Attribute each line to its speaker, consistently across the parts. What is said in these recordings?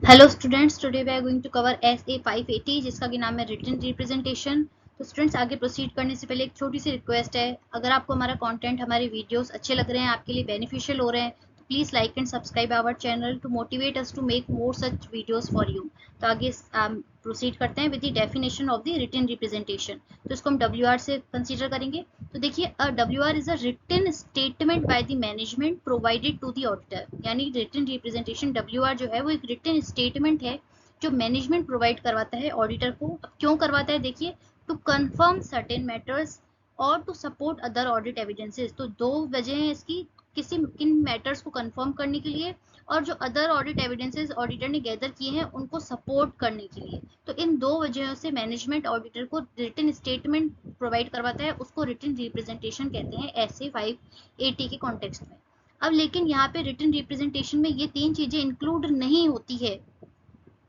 Speaker 1: Hello students, today we are going to cover SA 580 जिसका कि नाम है रिटन रिप्रेजेंटेशन। तो स्टूडेंट्स, आगे प्रोसीड करने से पहले एक छोटी सी रिक्वेस्ट है। अगर आपको हमारा कंटेंट, हमारे वीडियोस अच्छे लग रहे हैं, आपके लिए बेनिफिशियल हो रहे हैं, तो please like and subscribe our channel to motivate us to make more such videos for you. तो आगे प्रोसीड करते हैं with the definition of the written representation. तो इसको हम WR से कंसीडर करेंगे। तो देखिए, WR is a written statement by the management provided to the auditor. यानी रिटन रिप्रेजेंटेशन WR जो है वो एक रिटन स्टेटमेंट है जो मैनेजमेंट प्रोवाइड करवाता है ऑडिटर को। अब क्यों करवाता है, देखिए, टू कंफर्म सर्टेन मैटर्स और to support other audit evidences. तो दो वजह हैं इसकी, किसी किन मैटर्स को कंफर्म करने के लिए और जो अदर ऑडिट एविडेंसेस ऑडिटर ने गैदर किए हैं उनको सपोर्ट करने के लिए। तो इन दो वजहों से मैनेजमेंट ऑडिटर को रिटन स्टेटमेंट प्रोवाइड करवाता है, उसको रिटन रिप्रेजेंटेशन कहते हैं ऐसे 580 के कॉन्टेक्स्ट में। अब लेकिन यहाँ पे रिटन रिप्रेजेंटेशन में ये तीन चीजें इंक्लूड नहीं होती है,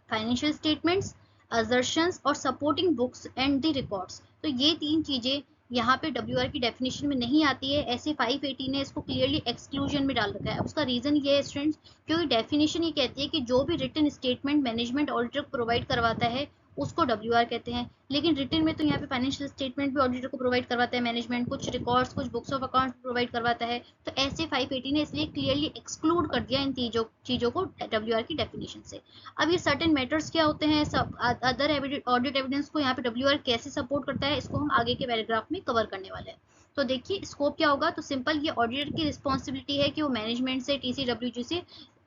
Speaker 1: फाइनेंशियल स्टेटमेंट्स, असर्शंस और supporting books and the records. तो ये तीन चीजें यहाँ पे WR की डेफिनेशन में नहीं आती है। ऐसे 580 ने इसको क्लियरली एक्सक्लूजन में डाल रखा है। उसका रीजन ये है स्टूडेंट्स, क्योंकि डेफिनेशन ये कहती है कि जो भी written statement management auditor provide करवाता है उसको WR कहते हैं। लेकिन रिटन में तो यहाँ पे फाइनेंशियल स्टेटमेंट भी ऑडिटर को प्रोवाइड करवाता है मैनेजमेंट, कुछ रिकॉर्ड्स, कुछ बुक्स ऑफ अकाउंट प्रोवाइड करवाता है। तो ऐसे 580 ने इसलिए क्लियरली एक्सक्लूड कर दिया इन चीजों को WR की डेफिनेशन से। अब ये सर्टेन मैटर्स क्या होते हैं, सब अदर ऑडिट एविडेंस को यहाँ पे WR कैसे सपोर्ट करता है, इसको हम आगे के पैराग्राफ में कवर करने वाले हैं। तो देखिए स्कोप क्या होगा। तो सिंपल, ये ऑडिटर की रिस्पॉन्सिबिलिटी है कि वो मैनेजमेंट से, TCWG से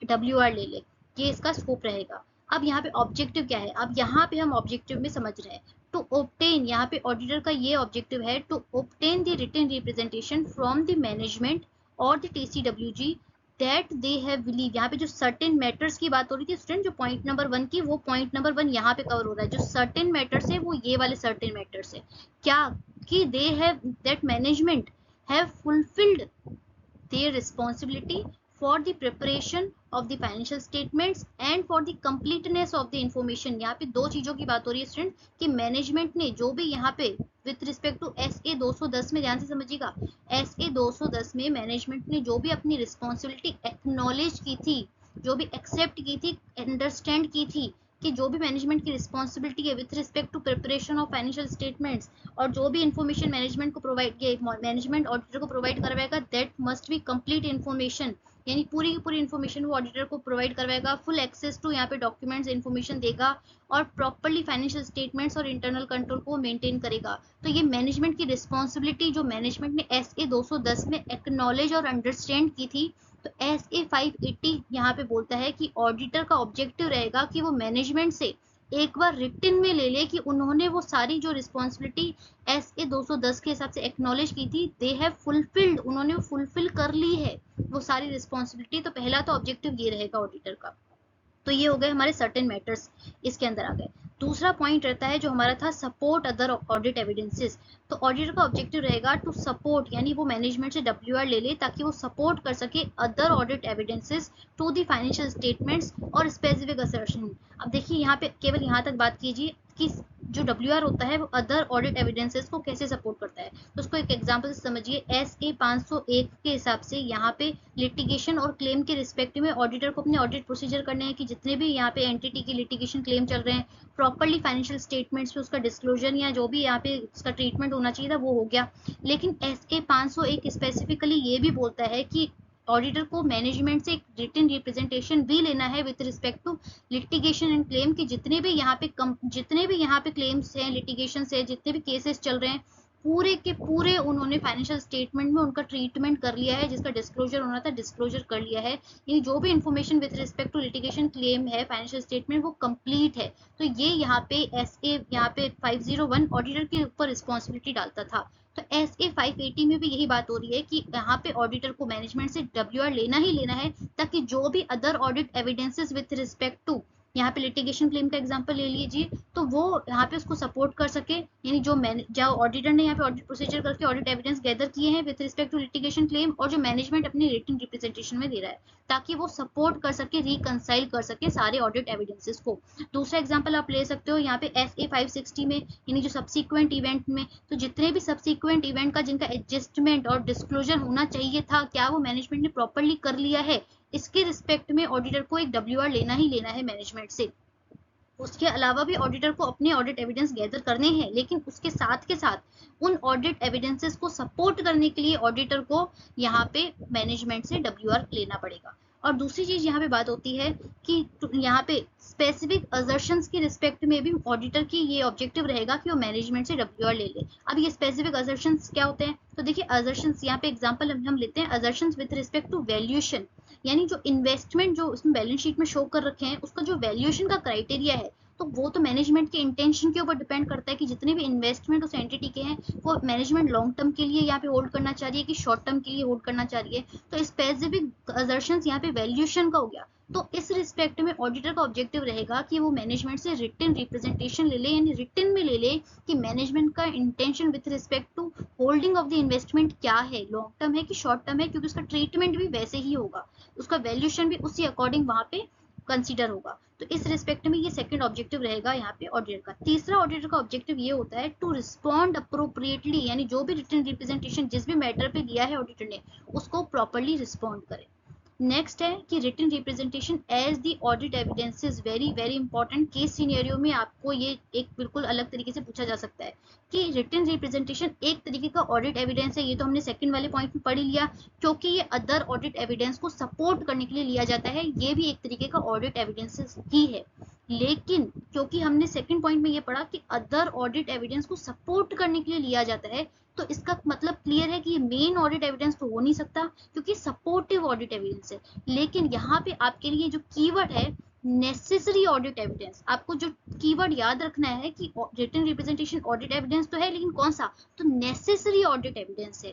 Speaker 1: WR ले ले, ये इसका स्कोप रहेगा। अब यहाँ पे ऑब्जेक्टिव क्या है, अब यहाँ पे हम ऑब्जेक्टिव में समझ रहे हैं। टू ऑब्टेन, यहाँ पे ऑडिटर का ये ऑब्जेक्टिव है, to obtain the written representation from the management और the TCWG that they have believe. यहाँ पे जो सर्टेन मैटर्स की बात हो रही थी स्टूडेंट, जो पॉइंट नंबर 1 की, वो पॉइंट नंबर 1 यहाँ पे कवर हो रहा है। जो सर्टेन मैटर्स है वो ये वाले सर्टेन मैटर्स है। क्या कि they have, that management have fulfilled their responsibility for the preparation of the financial statements and for the completeness of the information। यहाँ पे दो चीजों की बात हो रही है स्टूडेंट, कि मैनेजमेंट ने जो भी यहाँ पे विथ रिस्पेक्ट टू SA 210 में, ध्यान से समझिएगा, SA 210 में मैनेजमेंट ने जो भी अपनी रिस्पॉन्सिबिलिटी एक्नॉलेज की थी, जो भी एक्सेप्ट की थी, अंडरस्टैंड की थी, कि जो भी मैनेजमेंट की रिस्पॉन्सिबिलिटी है with respect to preparation of financial statements और जो भी इन्फॉर्मेशन मैनेजमेंट को प्रोवाइड, मैनेजमेंट ऑडिटर को प्रोवाइड करवाएगा, that must be complete information. यानी पूरी की पूरी इन्फॉर्मेशन वो ऑडिटर को प्रोवाइड करवाएगा, फुल एक्सेस टू यहाँ पे डॉक्यूमेंट्स, इन्फॉर्मेशन देगा और प्रॉपर्ली फाइनेंशियल स्टेटमेंट्स और इंटरनल कंट्रोल को मेंटेन करेगा। तो ये मैनेजमेंट की रिस्पॉन्सिबिलिटी जो मैनेजमेंट ने SA 210 में एक्नॉलेज और अंडरस्टैंड की थी, तो SA 580 यहाँ पे बोलता है कि ऑडिटर का ऑब्जेक्टिव रहेगा कि वो मैनेजमेंट से एक बार रिटन में ले ले कि उन्होंने वो सारी जो रिस्पॉन्सिबिलिटी SA 210 के हिसाब से एक्नॉलेज की थी, दे हैव फुलफिल्ड, उन्होंने फुलफिल कर ली है वो सारी रिस्पॉन्सिबिलिटी। तो पहला तो ऑब्जेक्टिव ये रहेगा ऑडिटर का। तो ये हो गए हमारे सर्टेन मैटर्स, इसके अंदर आ गए। दूसरा पॉइंट रहता है जो हमारा था, सपोर्ट अदर ऑडिट एविडेंसेस। तो ऑडिटर का ऑब्जेक्टिव रहेगा टू सपोर्ट, यानी वो मैनेजमेंट से WR ले ले ताकि वो सपोर्ट कर सके other audit evidences to the financial statements और स्पेसिफिक असर्शन। अब देखिए यहाँ पे केवल यहाँ तक बात कीजिए कि जो WR होता है वो अदर ऑडिट एविडेंसेस को कैसे सपोर्ट करता है। तो उसको एक एग्जांपल से समझिए। SA 501 के हिसाब से यहाँ पे लिटिगेशन और क्लेम के रिस्पेक्ट में ऑडिटर को अपने ऑडिट प्रोसीजर करने हैं कि जितने भी यहाँ पे एंटिटी की लिटिगेशन क्लेम चल रहे हैं, प्रॉपर्ली फाइनेंशियल स्टेटमेंट्स पे उसका डिस्क्लोजर या जो भी यहाँ पे उसका ट्रीटमेंट होना चाहिए था वो हो गया। लेकिन SA 501 स्पेसिफिकली ये भी बोलता है कि ऑडिटर को मैनेजमेंट से एक रिटन रिप्रेजेंटेशन भी लेना है with respect to litigation and claim, कि जितने भी यहाँ पे क्लेम्स हैं, लिटिगेशन है, जितने भी केसेस चल रहे हैं, पूरे के पूरे उन्होंने फाइनेंशियल स्टेटमेंट में उनका ट्रीटमेंट कर लिया है, जिसका डिस्क्लोजर होना था डिस्क्लोजर कर लिया है। यानी जो भी information with respect to litigation claim है फाइनेंशियल स्टेटमेंट वो कंप्लीट है। तो ये यहाँ पे यहाँ पे 501 ऑडिटर के ऊपर रिस्पॉन्सिबिलिटी डालता था। तो SA 580 में भी यही बात हो रही है कि यहाँ पे ऑडिटर को मैनेजमेंट से WR लेना ही लेना है ताकि जो भी other audit evidences with respect to, यहाँ पे लिटिगेशन क्लेम का एग्जांपल ले लीजिए, तो वो यहाँ पे उसको सपोर्ट कर सके। यानी जो ऑडिटर ने यहाँ पे ऑडिट प्रोसीजर करके ऑडिट एविडेंस गैदर किए हैं with respect to litigation claim और जो मैनेजमेंट अपनी रिटन रिप्रेजेंटेशन में दे रहा है, ताकि वो सपोर्ट कर सके, रिकंसाइल कर सके सारे ऑडिट एविडेंसेस को। दूसरा एग्जाम्पल आप ले सकते हो यहाँ पे SA 560 में, यानी जो सब्सिक्वेंट इवेंट में, तो जितने भी सब्सिक्वेंट इवेंट का जिनका एडजस्टमेंट और डिस्क्लोजर होना चाहिए था, क्या वो मैनेजमेंट ने प्रॉपरली कर लिया है, इसके रिस्पेक्ट में ऑडिटर को एक WR लेना ही लेना है मैनेजमेंट से। उसके अलावा भी ऑडिटर को अपने ऑडिट एविडेंस गैदर करने हैं, लेकिन उसके साथ के साथ उन ऑडिट एविडेंसेस को सपोर्ट करने के लिए ऑडिटर को यहाँ पे मैनेजमेंट से WR लेना पड़ेगा। और दूसरी चीज यहाँ पे बात होती है कि यहाँ पे स्पेसिफिक असर्शंस की रिस्पेक्ट में भी ऑडिटर की ये ऑब्जेक्टिव रहेगा कि वो मैनेजमेंट से WR ले ले। अब ये स्पेसिफिक असर्शंस क्या होते हैं, तो देखिए असर्शंस यहाँ पे एग्जांपल हम लेते हैं assertions with respect to valuation, यानी जो इन्वेस्टमेंट जो उसमें बैलेंस शीट में शो कर रखे हैं उसका जो वैल्यूएशन का क्राइटेरिया है, तो वो तो मैनेजमेंट के इंटेंशन के ऊपर डिपेंड करता है कि जितने भी इन्वेस्टमेंट उस एंटिटी के हैं वो मैनेजमेंट लॉन्ग टर्म के लिए यहाँ पे होल्ड करना चाह रही है कि शॉर्ट टर्म के लिए होल्ड करना चाह रही है। तो स्पेसिफिक असर्शंस यहाँ पे वैल्यूएशन का हो गया। तो इस रिस्पेक्ट में ऑडिटर का ऑब्जेक्टिव रहेगा कि वो मैनेजमेंट से रिटन रिप्रेजेंटेशन ले ले, यानी रिटन में ले ले कि मैनेजमेंट का intention with respect to holding of the investment क्या है, लॉन्ग टर्म है कि शॉर्ट टर्म है, क्योंकि उसका ट्रीटमेंट भी वैसे ही होगा, उसका वैल्यूएशन भी उसी अकॉर्डिंग वहां पे कंसीडर होगा। तो इस रिस्पेक्ट में ये सेकंड ऑब्जेक्टिव रहेगा यहाँ पे ऑडिटर का। तीसरा ऑडिटर का ऑब्जेक्टिव ये होता है टू रिस्पॉन्ड अप्रोप्रिएटली, यानी जो भी रिटन रिप्रेजेंटेशन जिस भी मैटर पे दिया है ऑडिटर ने उसको प्रॉपर्ली रिस्पॉन्ड करे। नेक्स्ट है कि written representation as the audit evidence is very very important. Case scenario में आपको ये एक बिल्कुल अलग तरीके से पूछा जा सकता है कि रिटन रिप्रेजेंटेशन एक तरीके का ऑडिट एविडेंस है, ये तो हमने सेकंड वाले पॉइंट में पढ़ ही लिया, क्योंकि ये अदर ऑडिट एविडेंस को सपोर्ट करने के लिए लिया जाता है, ये भी एक तरीके का ऑडिट एविडेंस ही है। लेकिन क्योंकि हमने सेकंड पॉइंट में ये पढ़ा कि अदर ऑडिट एविडेंस को सपोर्ट करने के लिए लिया जाता है, तो इसका मतलब क्लियर है कि ये मेन ऑडिट एविडेंस तो हो नहीं सकता क्योंकि सपोर्टिव ऑडिट एविडेंस है। लेकिन यहाँ पे आपके लिए जो कीवर्ड है नेसेसरी ऑडिट एविडेंस, आपको जो कीवर्ड याद रखना है कि रिटन रिप्रेजेंटेशन ऑडिट एविडेंस तो है, लेकिन कौन सा, तो नेसेसरी ऑडिट एविडेंस है।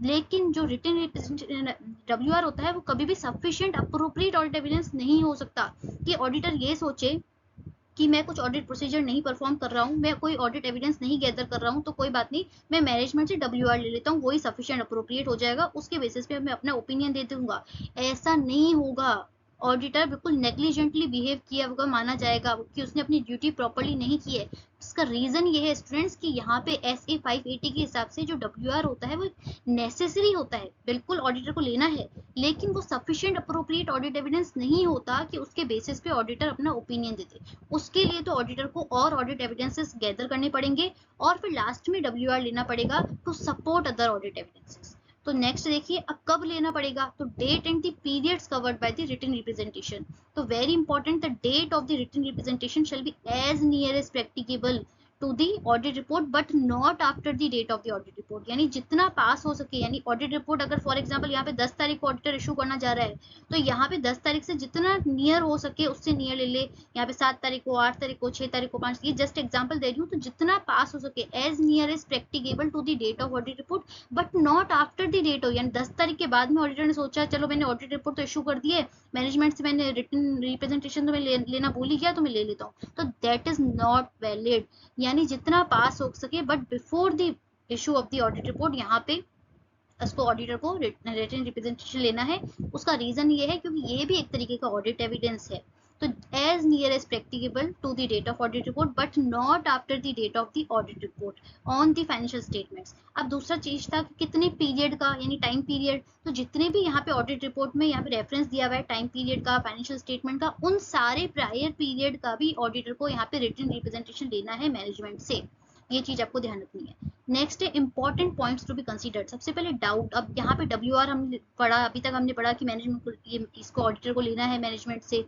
Speaker 1: लेकिन जो रिटन रिप्रेजेंटेशन WR होता है वो कभी भी सफिशिएंट अप्रोप्रिएट ऑडिट एविडेंस नहीं हो सकता कि ऑडिटर ये सोचे कि मैं कुछ ऑडिट प्रोसीजर नहीं परफॉर्म कर रहा हूँ, मैं कोई ऑडिट एविडेंस नहीं गैदर कर रहा हूँ, तो कोई बात नहीं, मैं मैनेजमेंट से WR ले लेता हूँ, वही सफिशिएंट अप्रोप्रिएट हो जाएगा, उसके बेसिस पे मैं अपना ओपिनियन दे दूंगा। ऐसा नहीं होगा। ऑडिटर बिल्कुल नेग्लिजेंटली बिहेव किया होगा, माना जाएगा कि उसने अपनी ड्यूटी प्रॉपर्ली नहीं की है। इसका रीजन ये है स्टूडेंट्स कि यहाँ पे SA 580 के हिसाब से जो WR होता है वो नेसेसरी होता है, बिल्कुल ऑडिटर को लेना है, लेकिन वो सफिशिएंट अप्रोप्रिएट ऑडिट एविडेंस नहीं होता कि उसके बेसिस पे ऑडिटर अपना ओपिनियन देते। उसके लिए तो ऑडिटर को और ऑडिट एविडेंसेस गैदर करने पड़ेंगे और फिर लास्ट में WR लेना पड़ेगा to support other audit evidences. तो नेक्स्ट देखिए अब कब लेना पड़ेगा, तो date and the periods covered by the written representation. तो very important, the date of the written representation shall be as near as practicable to the audit report but not after the date of the audit report, यानी जितना पास हो सके, यानी audit report अगर for example यहाँ पे 10 तारीख को ऑडिटर इशू करना जा रहा है, तो यहाँ पे 10 तारीख से जितना नियर हो सके उससे नियर ले ले, यहाँ पे 7 तारीख को, 8 तारीख को, 6 तारीख को, 5, ये जस्ट एग्जाम्पल दे रही हूँ, तो जितना पास हो सके as near as practicable to the date of audit report but not after the date हो, यानी 10 तारीख के बाद में ऑडिटर ने सोचा चलो मैंने ऑडिट रिपोर्ट तो इशू कर दी है, मैनेजमेंट से मैंने रिटन रिप्रेजेंटेशन तो मैं लेना भूल ही गया, तो मैं ले लेता हूँ, तो दैट इज नॉट वैलिड। यानी जितना पास हो सके but before the issue of the audit report यहाँ पे उसको ऑडिटर को रिटन रिप्रेजेंटेशन लेना है। उसका रीजन ये है क्योंकि ये भी एक तरीके का ऑडिट एविडेंस है। तो as near as practicable to the date of audit report but not after the date of the audit report on the financial statements. अब दूसरा चीज था कि कितने पीरियड का, यानी टाइम पीरियड, तो जितने भी यहाँ पे ऑडिट रिपोर्ट में यहाँ पे रेफरेंस दिया हुआ है टाइम पीरियड का, फाइनेंशियल स्टेटमेंट का, उन सारे प्रायर पीरियड का भी ऑडिटर को यहाँ पे रिटन रिप्रेजेंटेशन लेना है मैनेजमेंट से, ये चीज आपको ध्यान रखनी है। नेक्स्ट है important points to be considered. सबसे पहले डाउट, अब यहाँ पे WR हमने पढ़ा, अभी तक हमने पढ़ा कि मैनेजमेंट को इसको ऑडिटर को लेना है, मैनेजमेंट से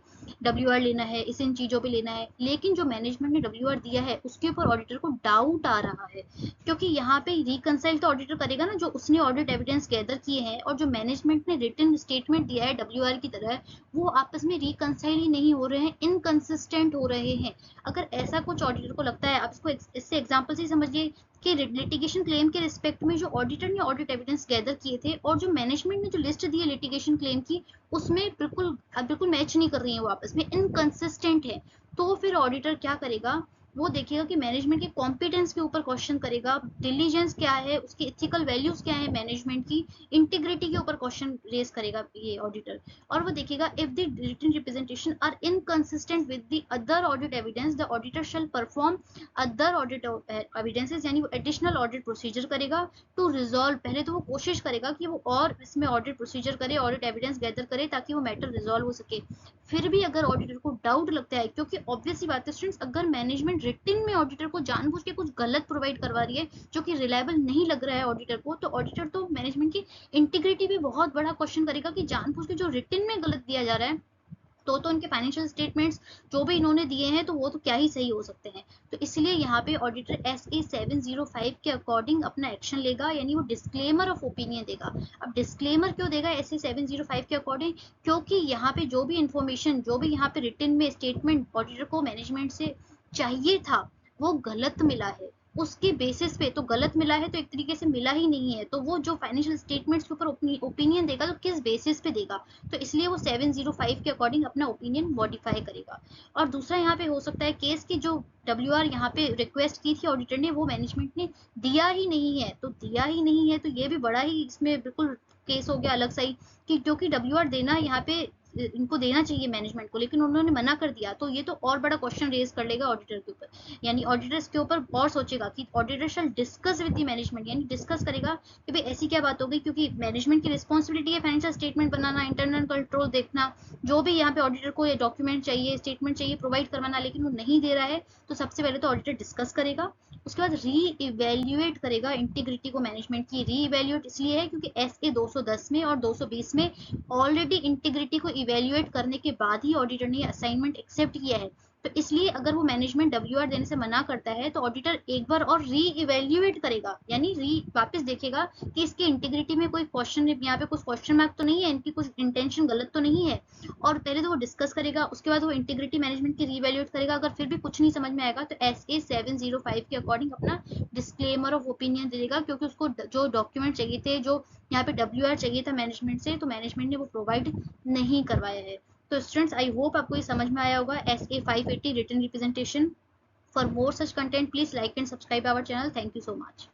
Speaker 1: WR लेना है, इस इन चीजों पे लेना है, लेकिन जो मैनेजमेंट ने WR दिया है उसके ऊपर ऑडिटर को डाउट आ रहा है, क्योंकि यहाँ पे रिकंसाइल तो ऑडिटर करेगा ना जो उसने ऑडिट एविडेंस गैदर किए हैं और जो मैनेजमेंट ने रिटन स्टेटमेंट दिया है WR की तरह, वो आपस में रिकंसाइल ही नहीं हो रहे हैं, इनकंसिस्टेंट हो रहे हैं। अगर ऐसा कुछ ऑडिटर को लगता है, आप इसको इससे एग्जांपल से समझिए कि लिटिगेशन क्लेम के रिस्पेक्ट में जो ऑडिटर ने ऑडिट एविडेंस गैदर किए थे और जो मैनेजमेंट ने जो लिस्ट दी है लिटिगेशन क्लेम की, उसमें बिल्कुल मैच नहीं कर रही है, वो आपस में इनकंसिस्टेंट है, तो फिर ऑडिटर क्या करेगा वो देखेगा कि मैनेजमेंट के कॉम्पिटेंस के ऊपर क्वेश्चन करेगा, डिलीजेंस क्या है, उसकी एथिकल वैल्यूज क्या है, मैनेजमेंट की इंटीग्रिटी के ऊपर क्वेश्चन रेज करेगा ये ऑडिटर। और वो देखेगा if the written representation are inconsistent with the other audit evidence the auditor shall perform other audit evidences, यानी वो एडिशनल ऑडिट प्रोसीजर करेगा टू रिजॉल्व। पहले तो वो कोशिश करेगा कि वो और इसमें ऑडिट प्रोसीजर करे, ऑडिट एविडेंस गैदर करे ताकि वो मैटर रिजॉल्व हो सके। फिर भी अगर ऑडिटर को डाउट लगता है, क्योंकि ऑब्वियस सी बात है स्टूडेंट्स, अगर मैनेजमेंट रिटिन में ऑडिटर को जानबूझ के कुछ गलत प्रोवाइड करवा रही है जो कि रिलायबल नहीं लग रहा है ऑडिटर को, तो ऑडिटर तो मैनेजमेंट की इंटीग्रिटी भी बहुत बड़ा क्वेश्चन करेगा कि जानबूझ के जो रिटिन में गलत दिया जा रहा है तो उनके फाइनेंशियल स्टेटमेंट्स जो भी इन्होंने दिए हैं तो वो तो क्या ही सही हो सकते हैं। तो इसलिए यहाँ पे ऑडिटर SA 705 के अकॉर्डिंग अपना एक्शन लेगा, यानी वो डिस्क्लेमर ऑफ ओपिनियन देगा। अब डिस्क्लेमर क्यों देगा SA 705 के अकॉर्डिंग? क्योंकि यहाँ पे जो भी इंफॉर्मेशन, जो भी यहाँ पे रिटन में स्टेटमेंट ऑडिटर को मैनेजमेंट से चाहिए था वो गलत मिला है, उसके बेसिस पे। तो गलत मिला है तो एक तरीके से मिला ही नहीं है, तो वो जो फाइनेंशियल स्टेटमेंट्स के ऊपर ओपिनियन देगा तो किस बेसिस पे देगा, तो इसलिए वो 705 के अकॉर्डिंग अपना ओपिनियन मॉडिफाई करेगा। और दूसरा यहाँ पे हो सकता है केस की जो WR यहाँ पे रिक्वेस्ट की थी ऑडिटर ने, वो मैनेजमेंट ने दिया ही नहीं है। तो दिया ही नहीं है तो ये भी बड़ा ही इसमें बिल्कुल केस हो गया अलग सा ही, कि जो कि WR देना यहाँ पे इनको देना चाहिए मैनेजमेंट को, लेकिन उन्होंने मना कर दिया। तो ये तो और बड़ा क्वेश्चन रेज कर लेगा ऑडिटर के ऊपर, यानी ऑडिटर इसके ऊपर और सोचेगा कि auditor shall discuss with the management, यानी डिस्कस करेगा कि भाई ऐसी क्या बात हो गई, क्योंकि मैनेजमेंट की रिस्पॉन्सिबिलिटी है फाइनेंशियल स्टेटमेंट बनाना, इंटरनल कंट्रोल देखना, जो भी यहाँ पे ऑडिटर को ये डॉक्यूमेंट चाहिए, स्टेटमेंट चाहिए प्रोवाइड करवाना, लेकिन वो नहीं दे रहा है। तो सबसे पहले तो ऑडिटर डिस्कस करेगा, उसके बाद री इवेल्युएट करेगा इंटीग्रिटी को मैनेजमेंट की। री इवेल्युएट इसलिए है क्योंकि SA 210 में और 220 में ऑलरेडी इंटीग्रिटी को इवेल्युएट करने के बाद ही ऑडिटर ने असाइनमेंट एक्सेप्ट किया है। तो इसलिए अगर वो मैनेजमेंट WR देने से मना करता है तो ऑडिटर एक बार और री इवेल्युएट करेगा, यानी वापस देखेगा कि इसकी इंटीग्रिटी में कोई क्वेश्चन, यहाँ पे कुछ क्वेश्चन मार्क तो नहीं है, इनकी कुछ इंटेंशन गलत तो नहीं है। और पहले तो वो डिस्कस करेगा, उसके बाद वो इंटीग्रिटी मैनेजमेंट की रीवैल्यूएट करेगा। अगर फिर भी कुछ नहीं समझ में आएगा तो SA 705 के अकॉर्डिंग अपना डिस्क्लेमर ऑफ ओपिनियन देगा, क्योंकि उसको जो डॉक्यूमेंट चाहिए थे, जो यहाँ पे WR चाहिए था मैनेजमेंट से, तो मैनेजमेंट ने वो प्रोवाइड नहीं करवाया है। तो स्टूडेंट्स आई होप आपको ये समझ में आया होगा SA 580 written representation. For more such content please like and subscribe our channel. Thank you so much.